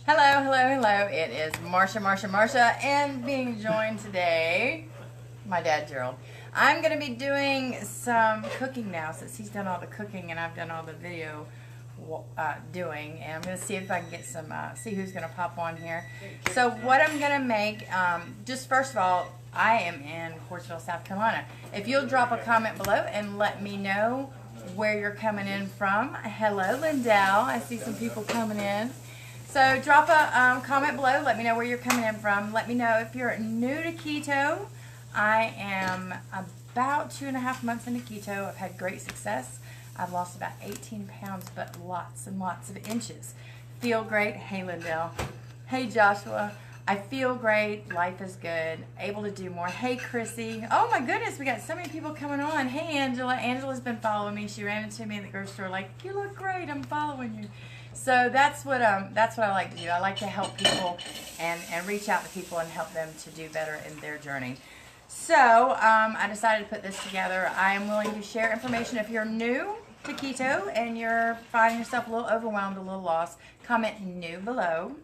Hello, hello, hello. It is Marsha, and being joined today, my dad, Gerald. I'm going to be doing some cooking now since he's done all the cooking and I've done all the video doing. And I'm going to see if I can get some, see who's going to pop on here. So what I'm going to make, just first of all, I am in Horseville, South Carolina. If you'll drop a comment below and let me know where you're coming in from. Hello, Lindell. I see some people coming in. So drop a comment below. Let me know where you're coming in from. Let me know if you're new to keto. I am about 2.5 months into keto. I've had great success. I've lost about 18 pounds, but lots and lots of inches. Feel great. Hey, Lindell. Hey, Joshua. I feel great. Life is good. Able to do more. Hey, Chrissy. Oh, my goodness. We got so many people coming on. Hey, Angela. Angela's been following me. She ran into me in the grocery store like, you look great. I'm following you. So that's what I like to do. I like to help people and reach out to people and help them to do better in their journey. So I decided to put this together. I am willing to share information. If you're new to keto and you're finding yourself a little overwhelmed, a little lost, comment new below.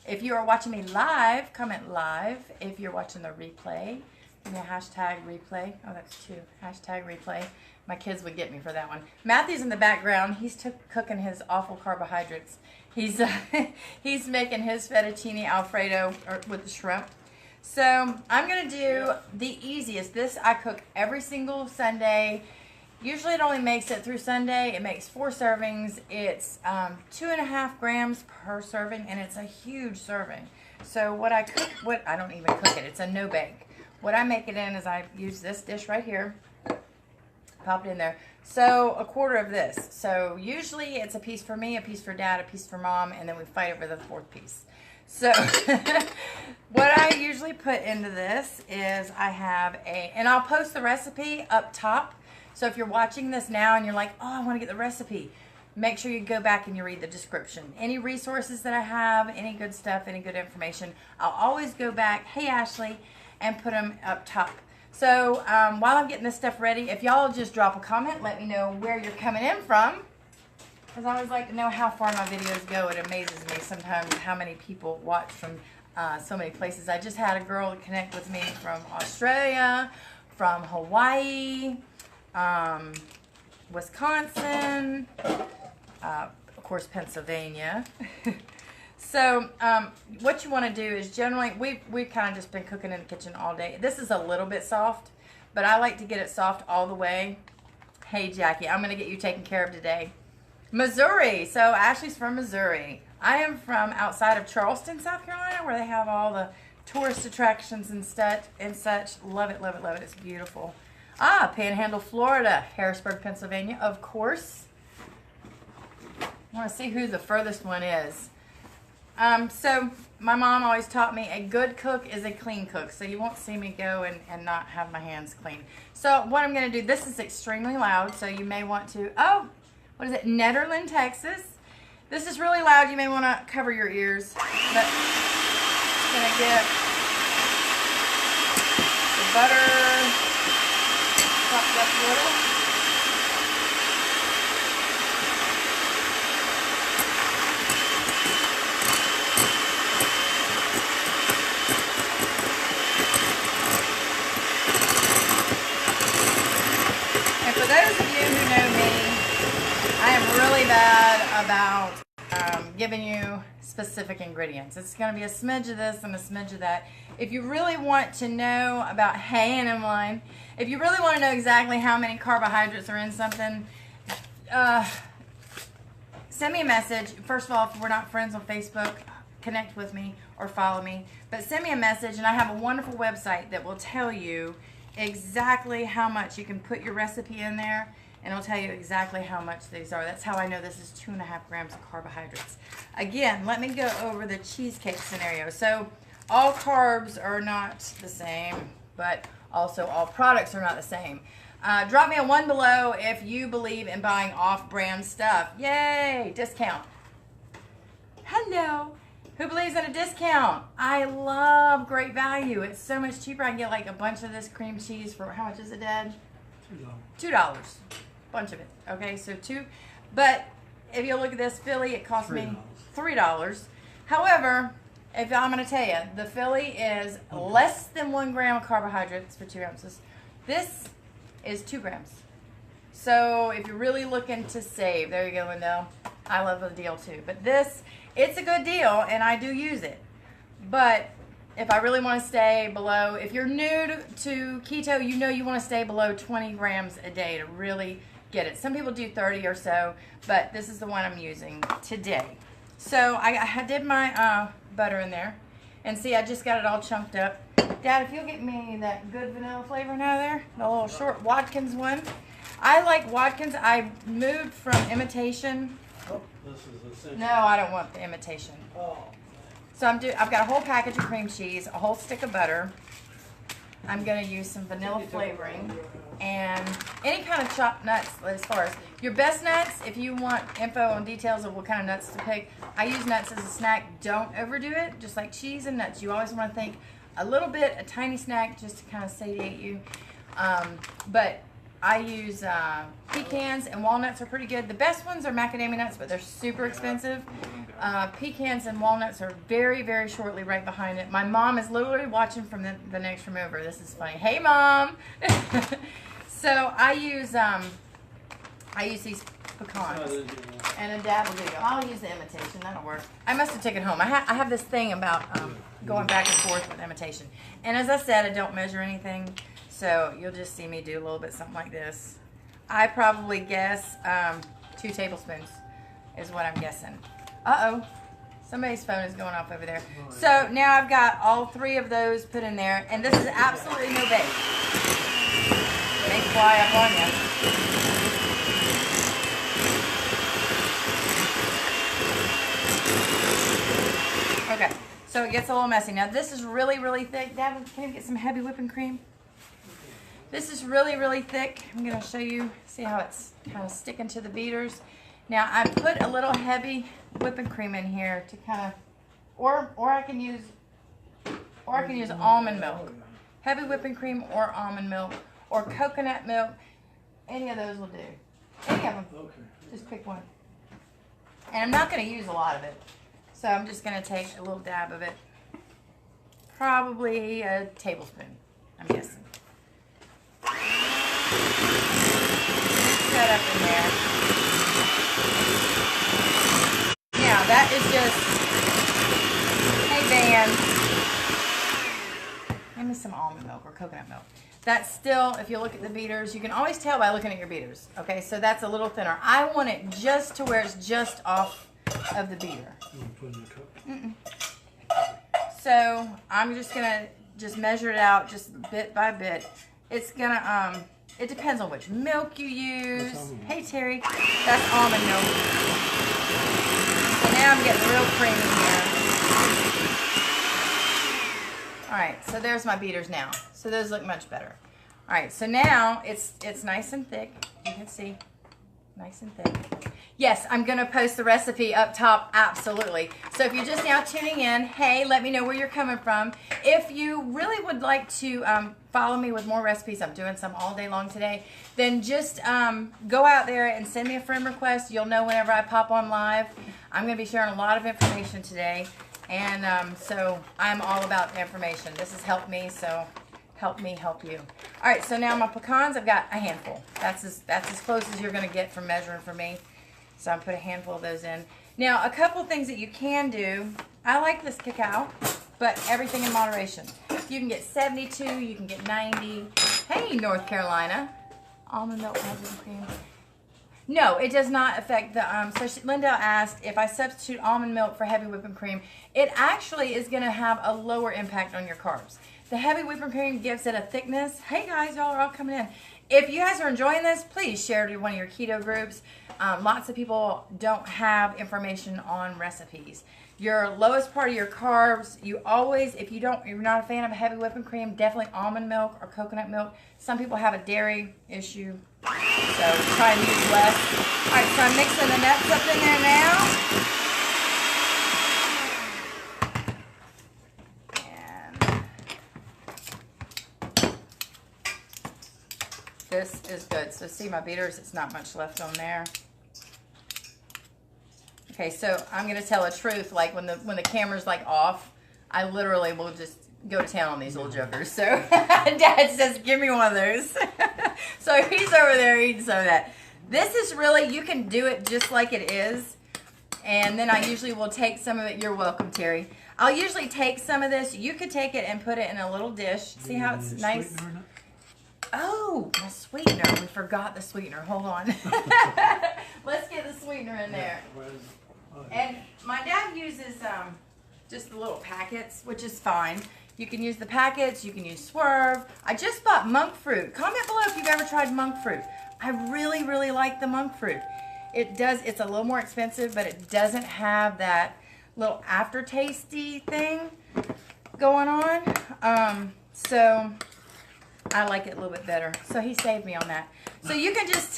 If you are watching me live, comment live. If you're watching the replay, give me a hashtag replay. Oh, that's two. Hashtag replay. My kids would get me for that one. Matthew's in the background. He's cooking his awful carbohydrates. He's he's making his fettuccine alfredo with the shrimp. So I'm going to do the easiest. This I cook every single Sunday. Usually it only makes it through Sunday. It makes 4 servings. It's 2.5 grams per serving, and it's a huge serving. So what I cook, I don't even cook it. It's a no-bake. What I make it in is I use this dish right here. Pop it in there. So 1/4 of this. So usually it's a piece for me, a piece for dad, a piece for mom, and then we fight over the 4th piece. So what I usually put into this is I have and I'll post the recipe up top. So if you're watching this now and you're like, oh, I want to get the recipe, make sure you go back and you read the description. Any resources that I have, any good stuff, any good information, I'll always go back, hey Ashley, and put them up top. So while I'm getting this stuff ready, if y'all just drop a comment, let me know where you're coming in from. Because I always like to know how far my videos go. It amazes me sometimes how many people watch from so many places. I just had a girl connect with me from Australia, from Hawaii, Wisconsin, of course Pennsylvania. So what you want to do is generally, we've kind of just been cooking in the kitchen all day. This is a little bit soft, but I like to get it soft all the way. Hey Jackie, I'm going to get you taken care of today. Missouri. So Ashley's from Missouri. I am from outside of Charleston, South Carolina, where they have all the tourist attractions and such. Love it, love it, love it. It's beautiful. Panhandle, Florida. Harrisburg, Pennsylvania, of course. I want to see who the furthest one is. So my mom always taught me a good cook is a clean cook. So you won't see me go and not have my hands clean. So what I'm going to do, this is extremely loud, so you may want to, what is it, Nederland, Texas. This is really loud. You may want to cover your ears. But I'm going to get the butter chopped up a little. And for those of you who know me, I am really bad about giving you specific ingredients. It's going to be a smidge of this and a smidge of that. If you really want to know about hay and in line, if you really want to know exactly how many carbohydrates are in something, send me a message. First of all, if we're not friends on Facebook, connect with me or follow me. But send me a message, and I have a wonderful website that will tell you exactly how much you can put your recipe in there, and it'll tell you exactly how much these are. That's how I know this is 2.5 grams of carbohydrates. Again, let me go over the cheesecake scenario. So all carbs are not the same, but also all products are not the same. Drop me a 1 below if you believe in buying off-brand stuff. Yay, discount. Hello. Who believes in a discount? I love great value. It's so much cheaper. I can get like a bunch of this cream cheese for, how much is it, Dad? $2. Bunch of it. Okay, so 2. But if you look at this Philly, it cost me $3. However, if I'm going to tell you, the Philly is less than 1 gram of carbohydrates for 2 ounces. This is 2 grams. So if you're really looking to save, there you go, Lindell. I love the deal too. But this, it's a good deal, and I do use it. But if I really want to stay below, if you're new to keto, you know you want to stay below 20 grams a day to really get it. Some people do 30 or so, but this is the one I'm using today. So I did my butter in there. And see, I just got it all chunked up. Dad, if you'll get me that good vanilla flavoring out of there, the little short Watkins one. I like Watkins. I moved from imitation. Oh, this is essential. No, I don't want the imitation. Oh. So I've got a whole package of cream cheese, a whole stick of butter. I'm going to use some vanilla flavoring and any kind of chopped nuts as far as your best nuts. If you want info on details of what kind of nuts to pick, I use nuts as a snack. Don't overdo it, just like cheese and nuts. You always want to think a little bit, a tiny snack just to kind of satiate you. But I use pecans and walnuts are pretty good. The best ones are macadamia nuts, but they're super expensive. Pecans and walnuts are very, very shortly right behind it. My mom is literally watching from the next room over. This is funny. Hey, Mom. So I use these pecans and a dab of it. I'll use the imitation. That'll work. I must have taken it home. I have this thing about going back and forth with imitation. And as I said, I don't measure anything. So you'll just see me do a little bit something like this. I probably guess 2 tablespoons is what I'm guessing. Uh-oh. Somebody's phone is going off over there. So now I've got all 3 of those put in there. And this is absolutely no bake. May fly up on you. Okay. So it gets a little messy. Now this is really, really thick. Dad, can you get some heavy whipping cream? This is really, really thick. I'm going to show you, see how it's kind of sticking to the beaters. Now I put a little heavy whipping cream in here to kind of, or I can use almond milk. Heavy whipping cream or almond milk or coconut milk. Any of those will do. Any of them. Okay. Just pick one. And I'm not going to use a lot of it. So I'm just going to take a little dab of it. Probably a tablespoon, I'm guessing. Set up in there. Now that is just, hey Van, give me some almond milk or coconut milk. That's still, if you look at the beaters, you can always tell by looking at your beaters. Okay, so that's a little thinner. I want it just to where it's just off of the beater. So I'm just gonna measure it out just bit by bit. It's gonna it depends on which milk you use. Hey Terry, that's almond milk. So now I'm getting real creamy here. All right, so there's my beaters now. So those look much better. All right, so now it's nice and thick. You can see, nice and thick. Yes, I'm going to post the recipe up top, absolutely. So if you're just now tuning in, hey, let me know where you're coming from. If you really would like to follow me with more recipes, I'm doing some all day long today, then just go out there and send me a friend request. You'll know whenever I pop on live. I'm going to be sharing a lot of information today, and so I'm all about the information. This has helped me, so help me help you. All right, so now my pecans, I've got a handful. That's as close as you're going to get from measuring for me. So I put a handful of those in. Now, a couple things that you can do. I like this cacao, but everything in moderation. You can get 72, you can get 90. Hey, North Carolina. Almond milk, heavy cream. No, it does not affect the, Linda asked if I substitute almond milk for heavy whipping cream, it actually is going to have a lower impact on your carbs. The heavy whipping cream gives it a thickness. Hey guys, y'all are all coming in. If you guys are enjoying this, please share it to one of your keto groups. Lots of people don't have information on recipes. Your lowest part of your carbs, you always, if you're not a fan of heavy whipping cream, definitely almond milk or coconut milk. Some people have a dairy issue, so try and use less. All right, so I'm mixing the nuts up in there now. This is good. So see my beaters, it's not much left on there. Okay, so I'm gonna tell the truth. Like when the camera's like off, I literally will just go to town on these little jokers. So Dad says, "Give me one of those." So he's over there eating some of that. This is really, you can do it just like it is, and then I usually will take some of it. You're welcome, Terry. I'll usually take some of this. You could take it and put it in a little dish. See how it's nice? Oh, my sweetener. We forgot the sweetener. Hold on. Let's get the sweetener in there. And my dad uses just the little packets, which is fine. You can use the packets. You can use Swerve. I just bought monk fruit. Comment below if you've ever tried monk fruit. I really, really like the monk fruit. It's a little more expensive, but it doesn't have that little aftertasty thing going on. So I like it a little bit better. So he saved me on that. So you can just,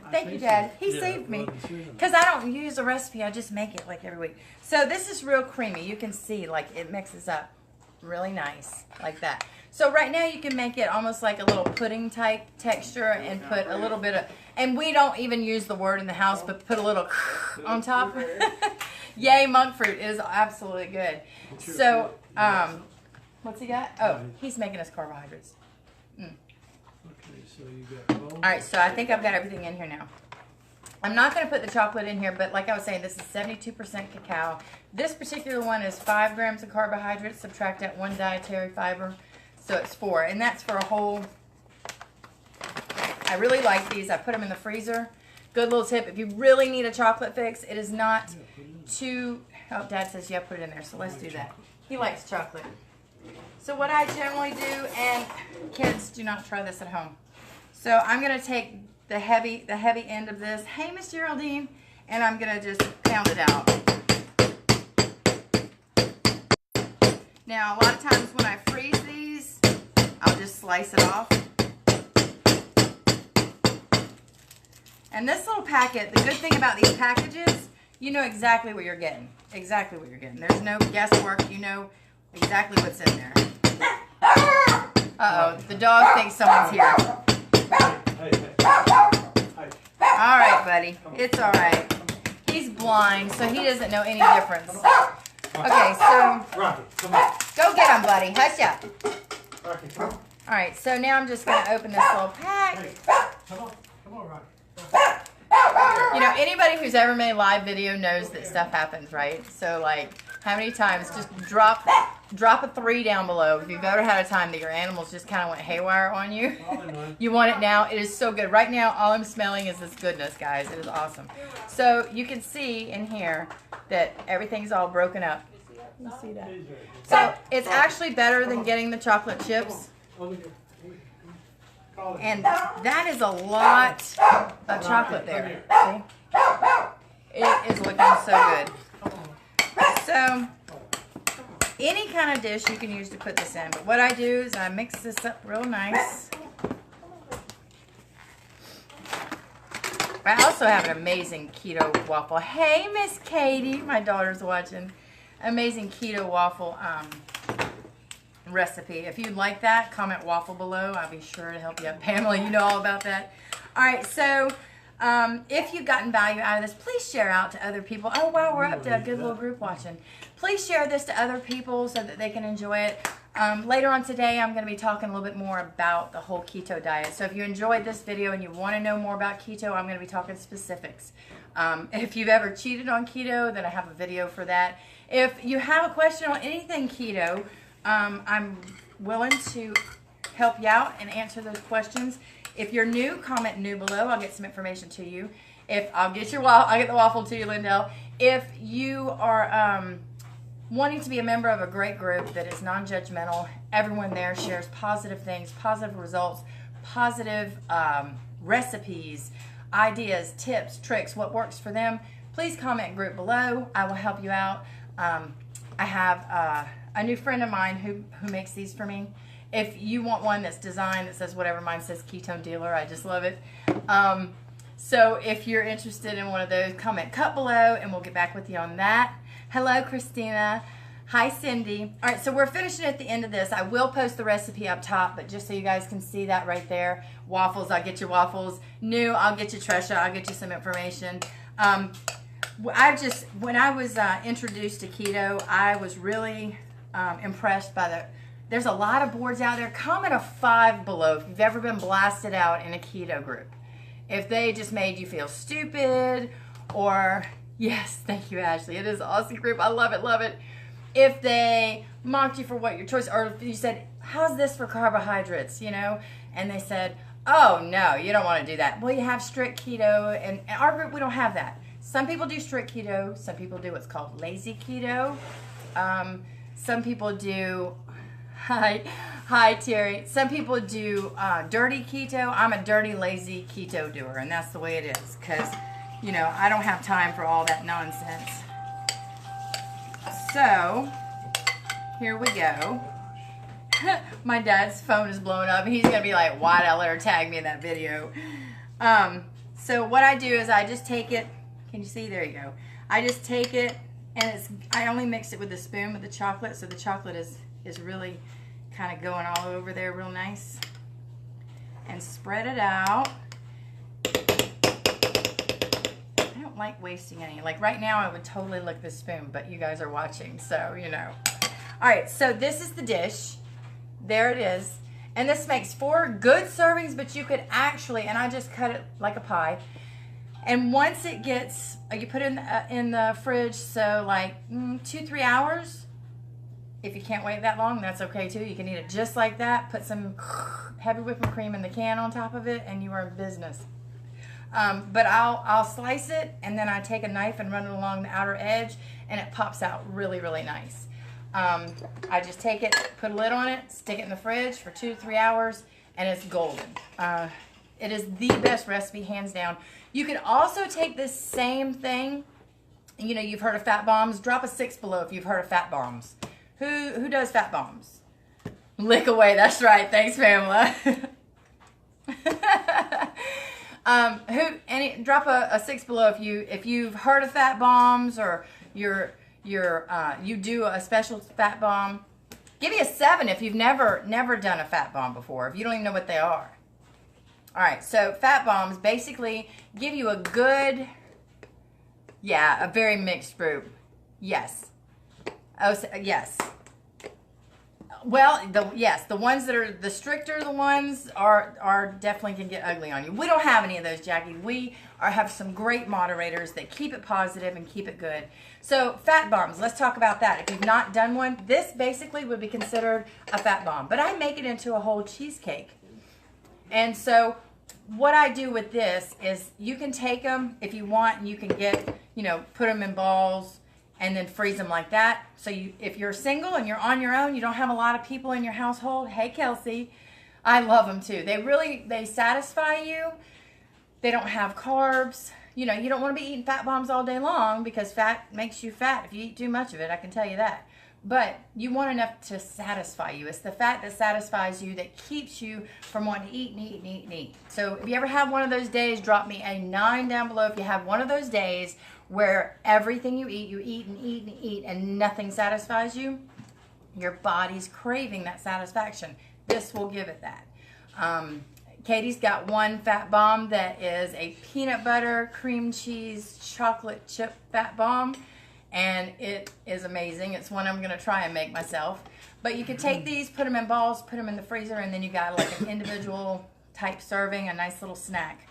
thank you, Dad. He saved me. Because I don't use a recipe. I just make it like every week. So this is real creamy. You can see like it mixes up really nice like that. So right now you can make it almost like a little pudding type texture and put a little bit of, and we don't even use the word in the house, but put a little on top. Yay, monk fruit. It is absolutely good. So, what's he got? Oh, he's making us carbohydrates. Okay, so you got all right, so I think I've got everything in here now. I'm not going to put the chocolate in here, but like I was saying, this is 72% cacao. This particular one is 5 grams of carbohydrates. Subtract that 1 dietary fiber, so it's 4. And that's for a whole. I really like these. I put them in the freezer. Good little tip. If you really need a chocolate fix, it is not too. Oh, Dad says, yeah, put it in there, so let's do that. He likes chocolate. So what I generally do, and kids, do not try this at home. So I'm going to take the heavy end of this. Hey, Miss Geraldine. And I'm going to just pound it out. Now, a lot of times when I freeze these, I'll just slice it off. And this little packet, the good thing about these packages, you know exactly what you're getting. Exactly what you're getting. There's no guesswork. You know exactly what's in there. Uh-oh, the dog thinks someone's here. All right, buddy. It's all right. He's blind, so he doesn't know any difference. Okay, so go get him, buddy. Hush up. All right, so now I'm just going to open this little pack. Come on, Rocky. You know, anybody who's ever made live video knows that stuff happens, right? So, like, how many times just drop a 3 down below if you've ever had a time that your animals just kind of went haywire on you. You want it now. It is so good. Right now, all I'm smelling is this goodness, guys. It is awesome. So you can see in here that everything's all broken up. You see that? So it's actually better than getting the chocolate chips. And that is a lot of chocolate there. See? It is looking so good. So any kind of dish you can use to put this in. But what I do is I mix this up real nice. I also have an amazing keto waffle. Hey, Miss Katie, my daughter's watching. Amazing keto waffle recipe. If you'd like that, comment waffle below. I'll be sure to help you out. Pamela, you know all about that. All right, so if you've gotten value out of this, please share out to other people. Oh, wow, we're up to a good little group watching. Please share this to other people so that they can enjoy it. Later on today, I'm going to be talking a little bit more about the whole keto diet. So if you enjoyed this video and you want to know more about keto, I'm going to be talking specifics. If you've ever cheated on keto, then I have a video for that. If you have a question on anything keto, I'm willing to help you out and answer those questions. If you're new, comment new below. I'll get some information to you. I'll get the waffle to you, Lindell. If you are wanting to be a member of a great group that is non-judgmental, everyone there shares positive things, positive results, positive recipes, ideas, tips, tricks, what works for them, please comment group below. I will help you out. I have a new friend of mine who makes these for me. If you want one that's designed that says whatever, mine says Ketone Dealer. I just love it. So if you're interested in one of those, comment cut below and we'll get back with you on that. Hello, Christina. Hi, Cindy. All right, so we're finishing at the end of this. I will post the recipe up top, but just so you guys can see that right there. Waffles, I'll get you waffles. New, I'll get you Tresha. I'll get you some information. when I was introduced to keto, I was really impressed by there's a lot of boards out there. Comment a 5 below if you've ever been blasted out in a keto group. If they just made you feel stupid, or, yes, thank you, Ashley. It is an awesome group. I love it, love it. If they mocked you for what your choice, or if you said, how's this for carbohydrates, you know? And they said, oh, no, you don't want to do that. Well, you have strict keto, and in our group, we don't have that. Some people do strict keto. Some people do what's called lazy keto. Some people do, hi Terry. Some people do dirty keto. I'm a dirty, lazy keto doer, and that's the way it is, because, you know, I don't have time for all that nonsense. So, here we go. My dad's phone is blowing up. He's going to be like, why'd I let her tag me in that video? So what I do is I just take it. Can you see? There you go. I just take it, and I only mix it with a spoon with the chocolate, so the chocolate is really kind of going all over there real nice. And spread it out. I don't like wasting any. Like right now, I would totally lick this spoon, but you guys are watching, so you know. All right, so this is the dish. There it is. And this makes 4 good servings, but you could actually, and I just cut it like a pie. And once it gets, you put it in the fridge, so like 2-3 hours. If you can't wait that long, that's okay too. You can eat it just like that. Put some heavy whipping cream in the can on top of it, and you are in business. But I'll slice it, and then I take a knife and run it along the outer edge, and it pops out really, really nice. I just take it, put a lid on it, stick it in the fridge for 2-3 hours, and it's golden. It is the best recipe, hands down. You could also take this same thing. You know, you've heard of fat bombs. Drop a 6 below if you've heard of fat bombs. Who does fat bombs? Lick away. That's right. Thanks, Pamela. Drop a 6 below if you've heard of fat bombs, or you do a special fat bomb. Give me a 7 if you've never done a fat bomb before, if you don't even know what they are. All right, so fat bombs basically give you a good, a very mixed group. Yes. Oh, yes. Well, the ones that are the stricter, the ones are definitely can get ugly on you. We don't have any of those, Jackie. We have some great moderators that keep it positive and keep it good. So fat bombs, let's talk about that. If you've not done one, this basically would be considered a fat bomb, but I make it into a whole cheesecake. And so what I do with this is you can take them if you want, and you can get, you know, put them in balls and then freeze them like that. So if you're single and you're on your own, you don't have a lot of people in your household. Hey, Kelsey, I love them too. They satisfy you. They don't have carbs. You know, you don't want to be eating fat bombs all day long, because fat makes you fat if you eat too much of it. I can tell you that. But you want enough to satisfy you. It's the fat that satisfies you that keeps you from wanting to eat and eat and eat and eat. So if you ever have one of those days, drop me a 9 down below. If you have one of those days where everything you eat and eat and eat and nothing satisfies you, your body's craving that satisfaction. This will give it that. Katie's got one fat bomb that is a peanut butter, cream cheese, chocolate chip fat bomb. And it is amazing. It's one I'm going to try and make myself. But you could take these, put them in balls, put them in the freezer, and then you got like an individual type serving, a nice little snack.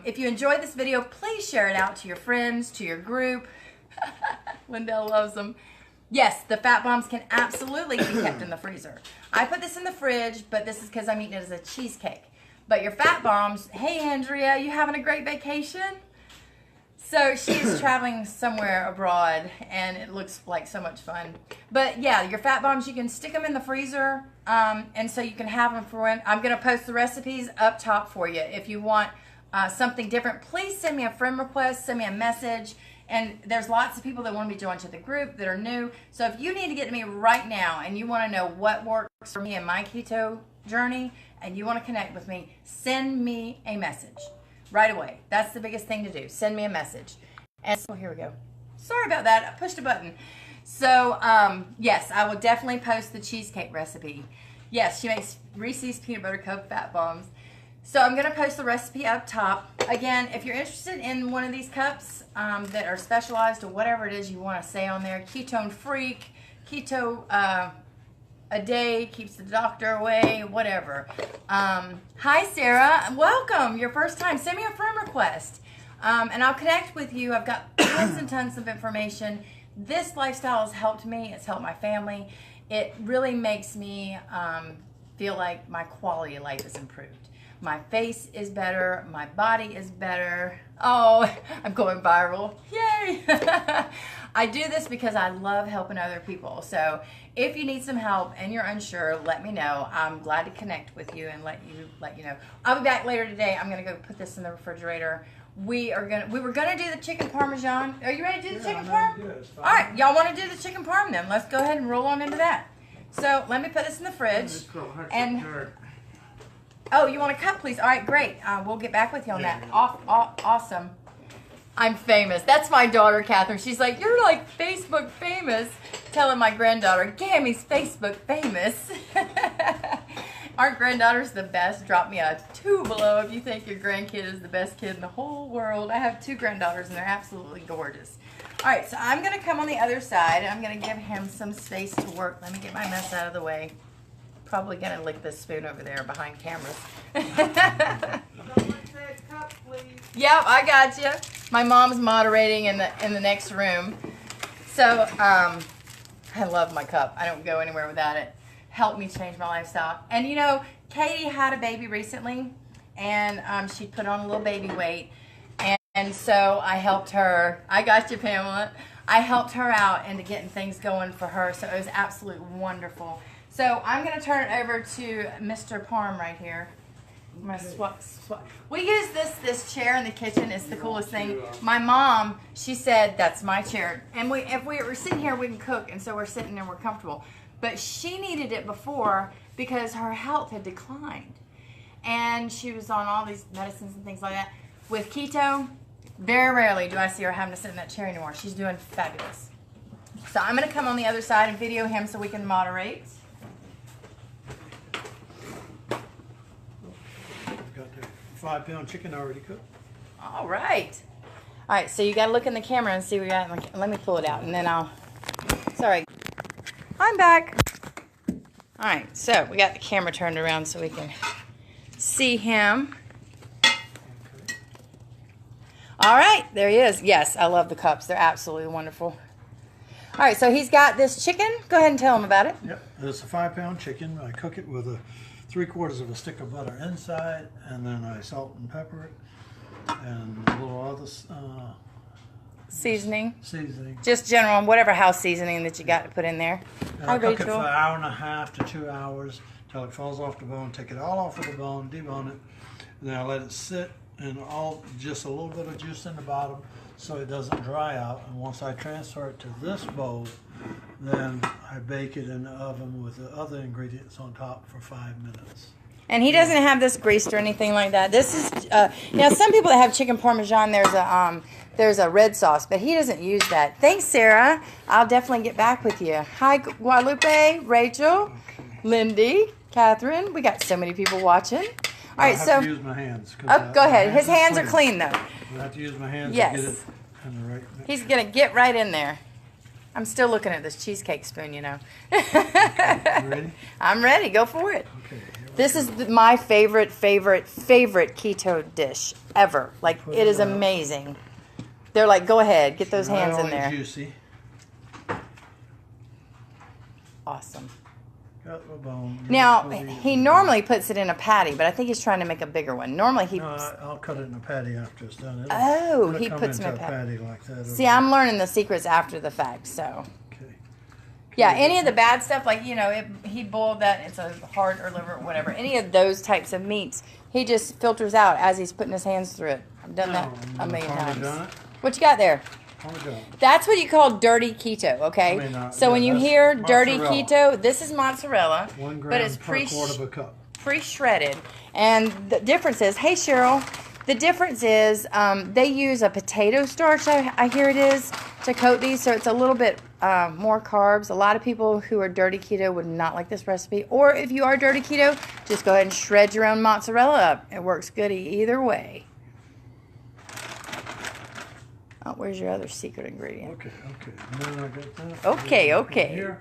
If you enjoyed this video, please share it out to your friends, to your group. Lindell loves them. Yes, the fat bombs can absolutely be kept in the freezer. I put this in the fridge, but this is because I'm eating it as a cheesecake. But your fat bombs, hey Andrea, you having a great vacation? So she's traveling somewhere abroad, and it looks like so much fun. But yeah, your fat bombs, you can stick them in the freezer, and so you can have them for when. I'm going to post the recipes up top for you. If you want something different, please send me a friend request, send me a message. And there's lots of people that want to be joined to the group that are new. So if you need to get to me right now and you want to know what works for me in my keto journey, and you want to connect with me, send me a message. Right away. That's the biggest thing to do. Send me a message. And so here we go. Sorry about that. I pushed a button. So, yes, I will definitely post the cheesecake recipe. Yes, she makes Reese's peanut butter cup fat bombs. So I'm going to post the recipe up top. again, if you're interested in one of these cups that are specialized to whatever it is you want to say on there, ketone freak, keto a day keeps the doctor away, whatever. Hi, Sarah. Welcome. Your first time. Send me a friend request, and I'll connect with you. I've got tons and tons of information. This lifestyle has helped me. It's helped my family. It really makes me feel like my quality of life is improved. My face is better. My body is better. Oh, I'm going viral. Yay! I do this because I love helping other people. So if you need some help and you're unsure, let me know. I'm glad to connect with you and let you know. I'll be back later today. I'm gonna go put this in the refrigerator. We were gonna do the chicken parmesan. Are you ready to do the chicken parm? All right, y'all want to do the chicken parm then? Let's go ahead and roll on into that. So let me put this in the fridge. And oh, you want a cup, please? All right, great. We'll get back with you on that. Awesome. I'm famous. That's my daughter, Catherine. She's like, you're like Facebook famous. Telling my granddaughter, Gammy's Facebook famous. Aren't granddaughters the best? Drop me a 2 below if you think your grandkid is the best kid in the whole world. I have 2 granddaughters, and they're absolutely gorgeous. All right, so I'm going to come on the other side, and I'm going to give him some space to work. Let me get my mess out of the way. Probably going to lick this spoon over there behind cameras. Yep, I got you. My mom's moderating in the next room. So, I love my cup. I don't go anywhere without it. Helped me change my lifestyle. And you know, Katie had a baby recently, and she put on a little baby weight. And so I helped her. I got you, Pamela. I helped her out into getting things going for her. So it was absolutely wonderful. So I'm going to turn it over to Mr. Parm right here. I'm going to swap. We use this chair in the kitchen. It's the coolest thing. My mom, she said, that's my chair. And if we were sitting here, we can cook. And so we're sitting there, we're comfortable. But she needed it before because her health had declined. And she was on all these medicines and things like that. With keto, very rarely do I see her having to sit in that chair anymore. She's doing fabulous. So I'm going to come on the other side and video him so we can moderate. Got the 5-pound chicken already cooked. All right. All right, so you got to look in the camera and see what we got. Let me pull it out, and then I'll... Sorry. I'm back. All right, so we got the camera turned around so we can see him. All right, there he is. Yes, I love the cups. They're absolutely wonderful. All right, so he's got this chicken. Go ahead and tell him about it. Yep, it's a 5-pound chicken. I cook it with 3/4 of a stick of butter inside, and then I salt and pepper it, and a little other seasoning. Seasoning. Just general, whatever house seasoning that you got to put in there. And I cook it for an hour and a half to 2 hours till it falls off the bone. Take it all off of the bone, debone it, and then I let it sit and just a little bit of juice in the bottom so it doesn't dry out. And once I transfer it to this bowl, then I bake it in the oven with the other ingredients on top for 5 minutes. And he doesn't have this greased or anything like that. This is now some people that have chicken parmesan, there's a red sauce, but he doesn't use that. Thanks, Sarah. I'll definitely get back with you. Hi, Guadalupe, Rachel, Lindy, Catherine. We got so many people watching. All right, I have to use my hands. Oh, go ahead. His hands are clean, though. I have to use my hands yes. to get it in the right mix. He's going to get right in there. I'm still looking at this cheesecake spoon, you know. Okay, you ready? I'm ready. Go for it. Okay. This is my favorite keto dish ever. Like, it is amazing. They're like, go ahead. Get those hands in there. Juicy. Awesome. Got the bone. Now, he normally puts it in a patty, but I think he's trying to make a bigger one. Normally, he... No, I'll cut it in a patty after it's done. He puts them in a patty. Like that. See, I'm learning the secrets after the fact, so... Okay. Yeah, any of the bad stuff, like, you know, he boiled that, it's a heart or liver or whatever. Any of those types of meats, he just filters out as he's putting his hands through it. I've done that a million times. What you got there? That's what you call dirty keto, okay? So when you hear dirty keto, this is mozzarella, but it's pre-shredded. And the difference is, hey Cheryl, the difference is they use a potato starch, I hear it is, to coat these, so it's a little bit more carbs. A lot of people who are dirty keto would not like this recipe. Or if you are dirty keto, just go ahead and shred your own mozzarella up. It works good either way. Oh, where's your other secret ingredient? Okay. And then I got that. Okay. Here,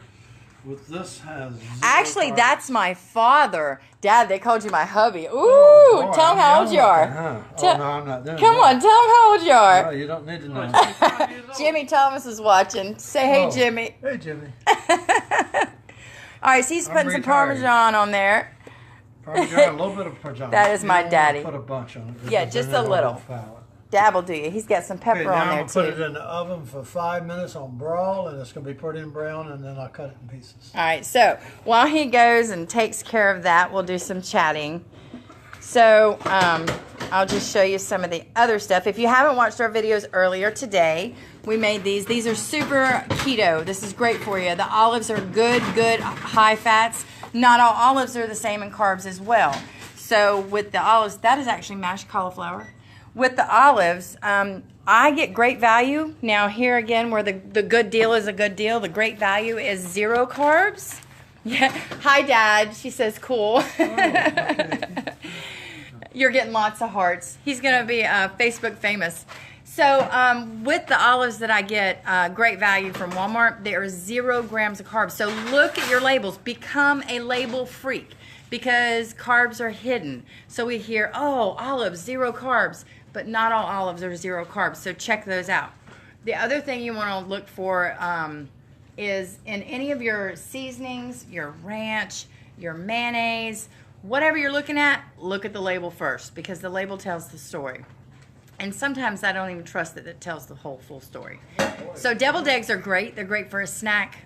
with this has. Actually, carbs. that's my father. Dad, they called you my hubby. Ooh, Oh, boy, tell him how old you are. Huh? Tell- No, I'm not doing Come that. on, tell him how old you No, are. you don't need to know. Jimmy Thomas is watching. Say hey, Oh, Jimmy. Hey, Jimmy. All right, so he's putting some retired. Parmesan on there. Parmesan, a little bit of Parmesan. That is You my don't wanna daddy. Put a bunch on it. Yeah, because just then a it little. won't foul it. Dabble, do you? He's got some pepper Okay, on now I'm there going to put it too. in the oven for 5 minutes on broil, and it's going to be pretty brown, and then I'll cut it in pieces. All right, so while he goes and takes care of that, we'll do some chatting. So I'll just show you some of the other stuff. If you haven't watched our videos earlier today, we made these. These are super keto. This is great for you. The olives are good high fats. Not all olives are the same in carbs as well. So with the olives, that is actually mashed cauliflower. With the olives, I get great value. Now here again, where the good deal is a good deal, the great value is 0 carbs. Yeah. Hi, Dad. She says cool. Okay. You're getting lots of hearts. He's going to be Facebook famous. So with the olives that I get, great value from Walmart, there are 0 grams of carbs. So look at your labels. Become a label freak because carbs are hidden. So we hear, oh, olives, 0 carbs. But not all olives are 0 carbs. So check those out. The other thing you want to look for is in any of your seasonings, your ranch, your mayonnaise, whatever you're looking at, look at the label first because the label tells the story. And sometimes I don't even trust that it tells the whole full story. So deviled eggs are great. They're great for a snack.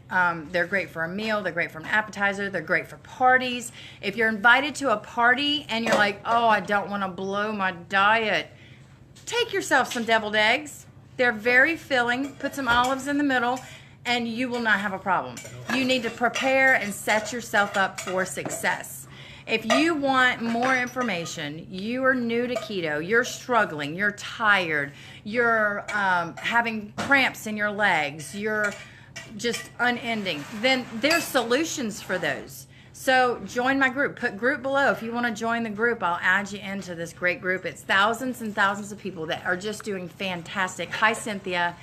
They're great for a meal. They're great for an appetizer. They're great for parties. If you're invited to a party and you're like, oh, I don't want to blow my diet, take yourself some deviled eggs. They're very filling. Put some olives in the middle and you will not have a problem. You need to prepare and set yourself up for success. If you want more information, you are new to keto, you're struggling, you're tired, you're having cramps in your legs, you're just unending, then there's solutions for those. So join my group. Put group below. If you want to join the group, I'll add you into this great group. It's thousands and thousands of people that are just doing fantastic. Hi, Cynthia.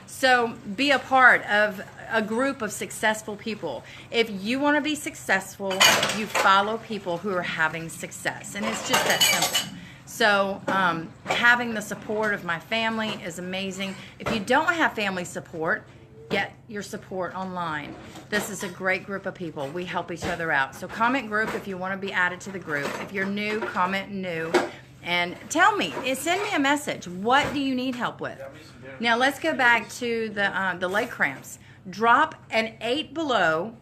So be a part of a group of successful people. If you want to be successful, you follow people who are having success. And it's just that simple. So having the support of my family is amazing. If you don't have family support, get your support online. This is a great group of people. We help each other out. So comment group if you want to be added to the group. If you're new, comment new. And tell me, send me a message. What do you need help with? Now let's go back to the leg cramps. Drop an 8 below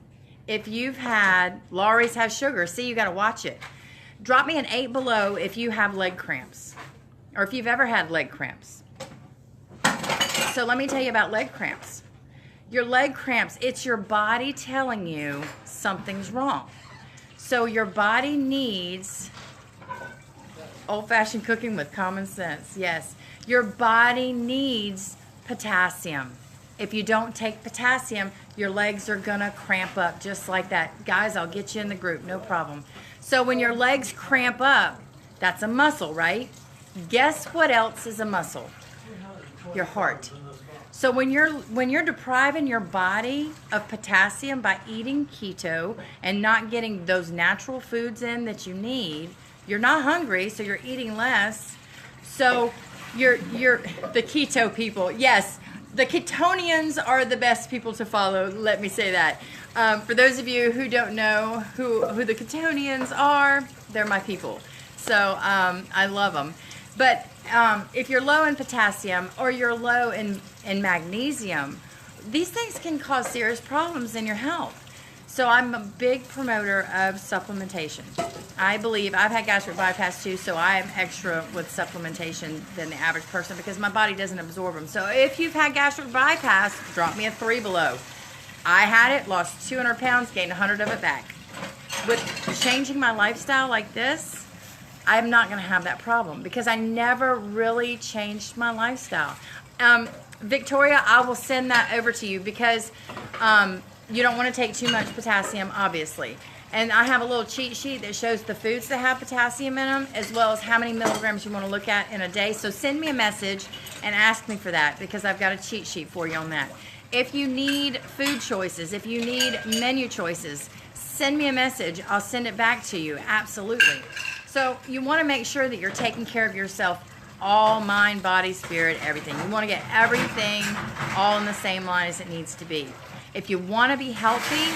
if you've had, Laurie's has sugar. See, you got to watch it. Drop me an 8 below if you have leg cramps or if you've ever had leg cramps. So let me tell you about leg cramps. Your leg cramps, it's your body telling you something's wrong. So your body needs old-fashioned cooking with common sense. Yes. Your body needs potassium. If you don't take potassium, your legs are going to cramp up just like that. Guys, I'll get you in the group. No problem. So when your legs cramp up, that's a muscle, right? Guess what else is a muscle? Your heart. So when you're depriving your body of potassium by eating keto and not getting those natural foods in that you need, you're not hungry, so you're eating less. So you're the keto people. Yes, the ketonians are the best people to follow. Let me say that. For those of you who don't know who the ketonians are, they're my people. So I love them. But if you're low in potassium or you're low in magnesium, these things can cause serious problems in your health. So I'm a big promoter of supplementation. I believe I've had gastric bypass too, so I am extra with supplementation than the average person because my body doesn't absorb them. So if you've had gastric bypass, drop me a 3 below. I had it, lost 200 pounds, gained 100 of it back. With changing my lifestyle like this, I'm not going to have that problem because I never really changed my lifestyle. Victoria, I will send that over to you because you don't want to take too much potassium, obviously. And I have a little cheat sheet that shows the foods that have potassium in them, as well as how many milligrams you want to look at in a day. So send me a message and ask me for that, because I've got a cheat sheet for you on that. If you need food choices, if you need menu choices, send me a message. I'll send it back to you. Absolutely. So you want to make sure that you're taking care of yourself, all mind, body, spirit, everything. You want to get everything all in the same line as it needs to be. If you want to be healthy,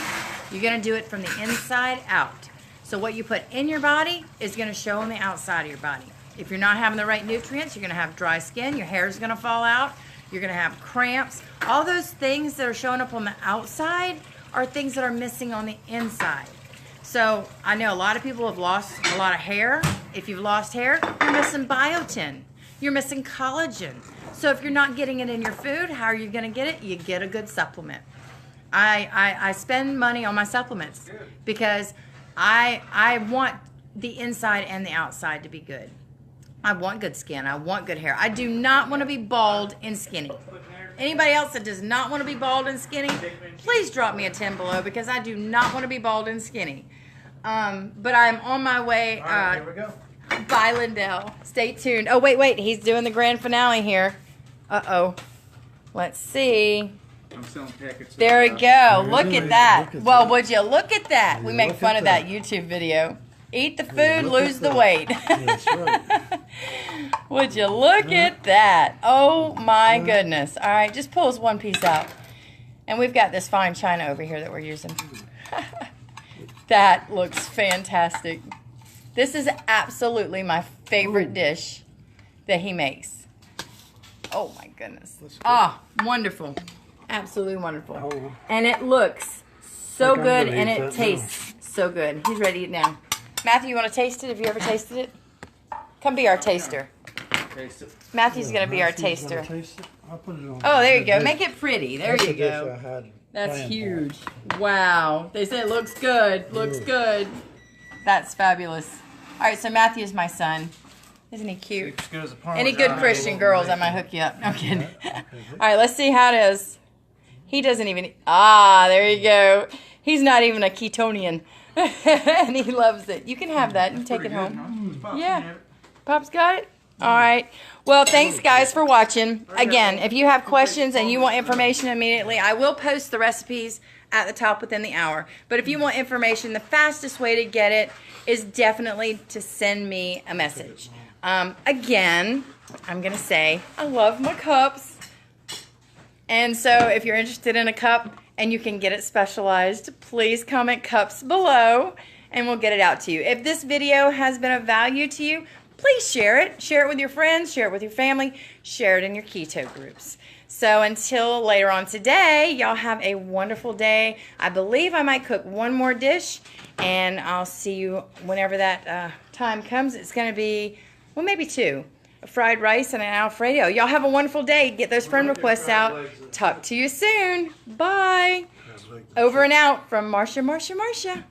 you're going to do it from the inside out. So what you put in your body is going to show on the outside of your body. If you're not having the right nutrients, you're going to have dry skin, your hair is going to fall out, you're going to have cramps. All those things that are showing up on the outside are things that are missing on the inside. So I know a lot of people have lost a lot of hair. If you've lost hair, you're missing biotin. You're missing collagen. So if you're not getting it in your food, how are you going to get it? You get a good supplement. I spend money on my supplements because I want the inside and the outside to be good. I want good skin. I want good hair. I do not want to be bald and skinny. Anybody else that does not want to be bald and skinny, please drop me a 10 below, because I do not want to be bald and skinny. But I'm on my way. All right, here we go. Bye, Lindell. Stay tuned. Oh, wait. He's doing the grand finale here. Uh-oh. Let's see. I'm selling packets. There we go. Look at that. Look at Well, that. would you look at that? We make Look fun at of that that. YouTube video. Eat the Look food, at lose the that. weight. That's right. Would you look at that? Oh my goodness. All right, just pulls one piece out. And we've got this fine china over here that we're using. That looks fantastic. This is absolutely my favorite dish that he makes. Oh my goodness. Ah, wonderful. Absolutely wonderful. Oh. And it looks so Like I'm good, gonna and eat it that tastes so good. He's ready to eat now. Matthew, you want to taste it? Have you ever tasted it? Come be our taster. Taste it. Matthew's going to be our Matthew's gonna taster. taste it. I'll put it on. Oh, there you go. That's Make it pretty. There the you dish go. I had That's planned for. huge. Wow. They said it looks good. Looks good. That's fabulous. All right, so Matthew's my son. Isn't he cute? As good as a parmesan. Any good Christian girls, I might hook you up. No, I'm kidding. All right, let's see how it is. He doesn't even... Ah, there you go. He's not even a ketonian. And he loves it. You can have that and take it home. Yeah. Pop's got it? All right. Well, thanks, guys, for watching. Again, if you have questions and you want information immediately, I will post the recipes at the top within the hour. But if you want information, the fastest way to get it is definitely to send me a message. Again, I'm going to say I love my cups. And so if you're interested in a cup and you can get it specialized, please comment cups below and we'll get it out to you. If this video has been of value to you, please share it. Share it with your friends, share it with your family, share it in your keto groups. So until later on today, y'all have a wonderful day. I believe I might cook one more dish, and I'll see you whenever that time comes. It's going to be, well, maybe two. A fried rice and an Alfredo. Y'all have a wonderful day. Get those friend requests out. Talk to you soon. Bye. Over and out from Marsha.